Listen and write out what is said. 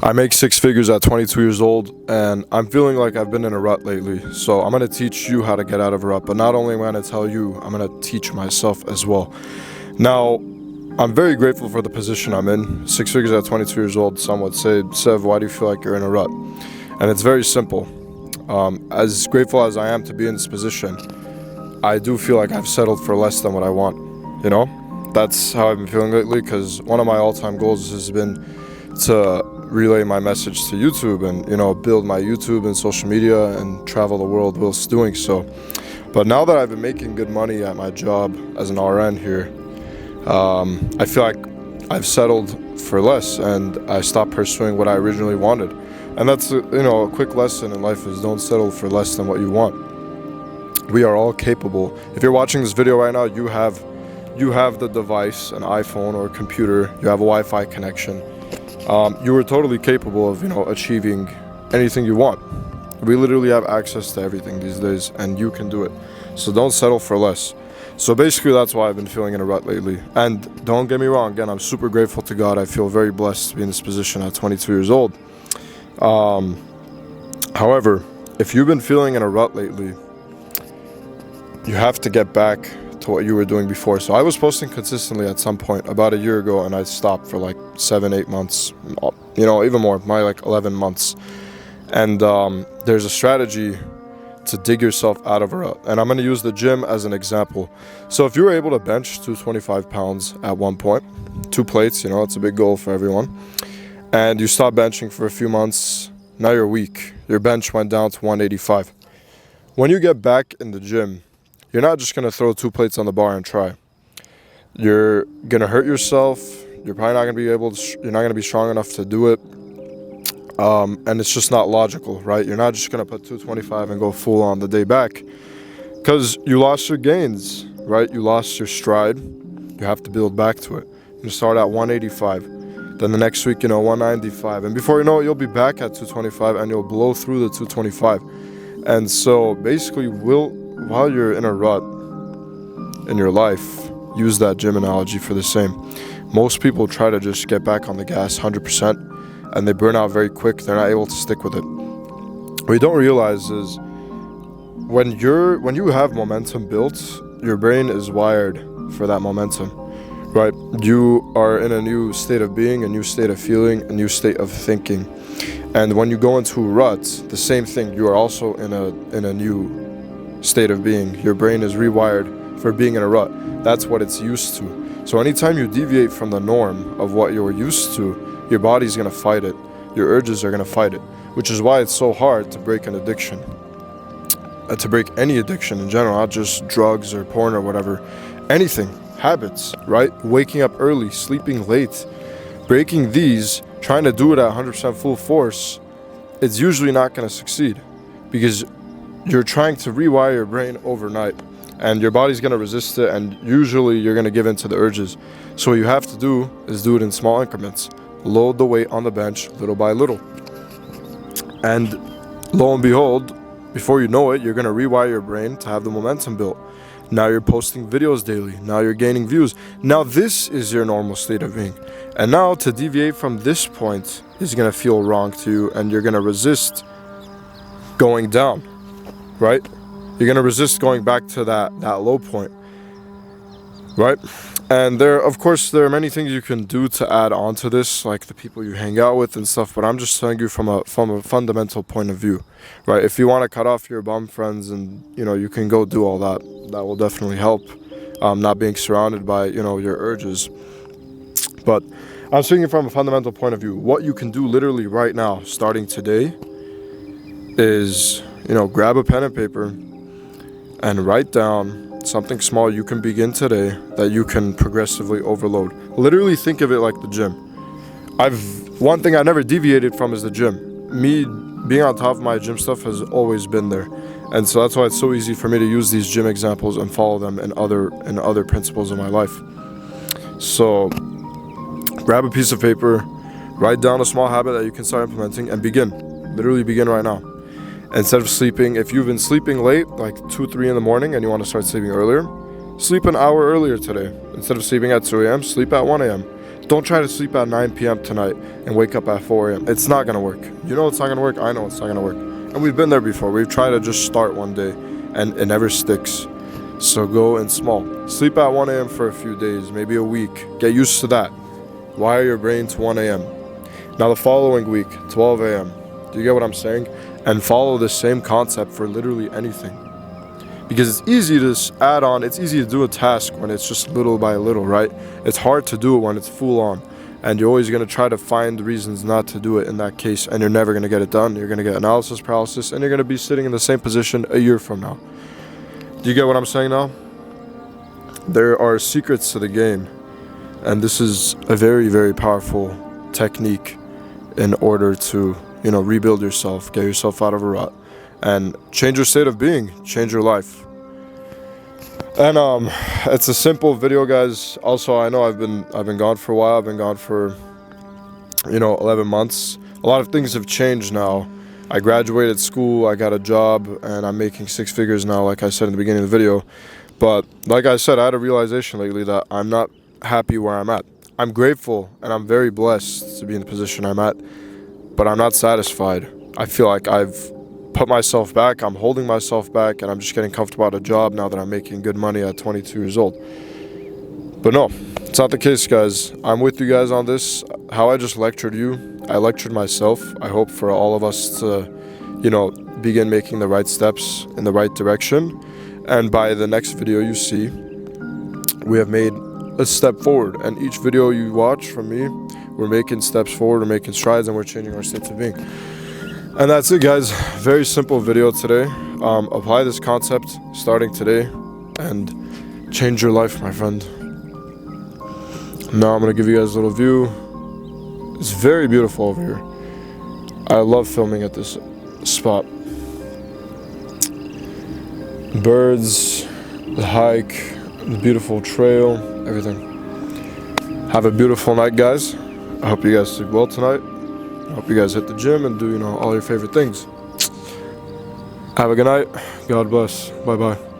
I make six figures at 22 years old, and I'm feeling like I've been in a rut lately. So I'm going to teach you how to get out of a rut. But not only am I going to tell you, I'm going to teach myself as well. Now, I'm very grateful for the position I'm in. Six figures at 22 years old. Some would say, Sev, why do you feel like you're in a rut? And it's very simple. As grateful as I am to be in this position, I do feel like I've settled for less than what I want. You know, that's how I've been feeling lately, because one of my all-time goals has been to relay my message to YouTube and, you know, build my YouTube and social media and travel the world whilst doing so. But now that I've been making good money at my job as an RN here, I feel like I've settled for less and I stopped pursuing what I originally wanted. And that's, you know, a quick lesson in life is don't settle for less than what you want. We are all capable. If you're watching this video right now, you have the device, an iPhone or a computer, you have a Wi-Fi connection. You are totally capable of, you know, achieving anything you want. We literally have access to everything these days, and you can do it. So don't settle for less. So basically, that's why I've been feeling in a rut lately. And don't get me wrong, again, I'm super grateful to God. I feel very blessed to be in this position at 22 years old. However, if you've been feeling in a rut lately, you have to get back to what you were doing before. So I was posting consistently at some point about a year ago, and I stopped for like 7-8 months, you know, even more, my like 11 months. And there's a strategy to dig yourself out of a rut, and I'm going to use the gym as an example. So if you were able to bench 225 pounds at one point, 2 plates, you know, it's a big goal for everyone, and you stop benching for a few months, now you're weak, your bench went down to 185. When you get back in the gym, you're not just going to throw 2 plates on the bar and try. You're going to hurt yourself. You're probably not going to be able to, you're not going to be strong enough to do it. And it's just not logical, right? You're not just going to put 225 and go full on the day back, because you lost your gains, right? You lost your stride. You have to build back to it. You start at 185. Then the next week, you know, 195. And before you know it, you'll be back at 225 and you'll blow through the 225. And so basically, while you're in a rut in your life, use that gym analogy for the same. Most people try to just get back on the gas 100% and they burn out very quick. They're not able to stick with it. What you don't realize is when you have momentum built, your brain is wired for that momentum, right? You are in a new state of being, a new state of feeling, a new state of thinking. And when you go into a rut, the same thing, you are also in a new state of being. Your brain is rewired for being in a rut. That's what it's used to. So anytime you deviate from the norm of what you're used to, your body's going to fight it. Your urges are going to fight it, which is why it's so hard to break an addiction. To break any addiction in general, not just drugs or porn or whatever. Anything. Habits, right? Waking up early, sleeping late. Breaking these, trying to do it at 100% full force, it's usually not going to succeed, because you're trying to rewire your brain overnight, and your body's going to resist it, and usually you're going to give in to the urges. So what you have to do is do it in small increments. Load the weight on the bench little by little. And lo and behold, before you know it, you're going to rewire your brain to have the momentum built. Now you're posting videos daily. Now you're gaining views. Now this is your normal state of being. And now to deviate from this point is going to feel wrong to you, and you're going to resist going down, right? You're going to resist going back to that low point, right? And there are many things you can do to add on to this, like the people you hang out with and stuff, but I'm just telling you from a fundamental point of view, right? If you want to cut off your bum friends and, you know, you can go do all that, that will definitely help, not being surrounded by, you know, your urges. But I'm speaking from a fundamental point of view. What you can do literally right now, starting today, is, you know, grab a pen and paper and write down something small you can begin today that you can progressively overload. Literally think of it like the gym. One thing I never deviated from is the gym. Me being on top of my gym stuff has always been there. And so that's why it's so easy for me to use these gym examples and follow them in other principles of my life. So grab a piece of paper, write down a small habit that you can start implementing, and begin. Literally begin right now. Instead of sleeping, if you've been sleeping late, like 2-3 in the morning, and you want to start sleeping earlier, sleep an hour earlier today. Instead of sleeping at 2 a.m., sleep at 1 a.m. Don't try to sleep at 9 p.m. tonight and wake up at 4 a.m. It's not gonna work. You know it's not gonna work. I know it's not gonna work. And we've been there before. We've tried to just start one day and it never sticks. So go in small. Sleep at 1 a.m. for a few days, maybe a week. Get used to that. Wire your brain to 1 a.m. Now the following week, 12 a.m. Do you get what I'm saying? And follow the same concept for literally anything. Because it's easy to add on, it's easy to do a task when it's just little by little, right? It's hard to do it when it's full on. And you're always going to try to find reasons not to do it in that case, and you're never going to get it done. You're going to get analysis paralysis, and you're going to be sitting in the same position a year from now. Do you get what I'm saying now? There are secrets to the game, and this is a very, very powerful technique in order to, rebuild yourself, get yourself out of a rut, and change your state of being, change your life. And it's a simple video, guys. Also, I know I've been gone for a while. I've been gone for 11 months. A lot of things have changed now. I graduated school, I got a job, and I'm making 6 figures now, like I said in the beginning of the video. But like I said, I had a realization lately that I'm not happy where I'm at. I'm grateful and I'm very blessed to be in the position I'm at, but I'm not satisfied. I feel like I've put myself back, I'm holding myself back, and I'm just getting comfortable at a job now that I'm making good money at 22 years old. But no, it's not the case, guys. I'm with you guys on this. How I just lectured you, I lectured myself. I hope for all of us to, begin making the right steps in the right direction. And by the next video you see, we have made a step forward. And each video you watch from me, we're making steps forward, we're making strides, and we're changing our state of being. And that's it, guys. Very simple video today. Apply this concept starting today and change your life, my friend. Now I'm gonna give you guys a little view. It's very beautiful over here. I love filming at this spot. Birds, the hike, the beautiful trail, everything. Have a beautiful night, guys. I hope you guys sleep well tonight. I hope you guys hit the gym and do, all your favorite things. Have a good night. God bless. Bye-bye.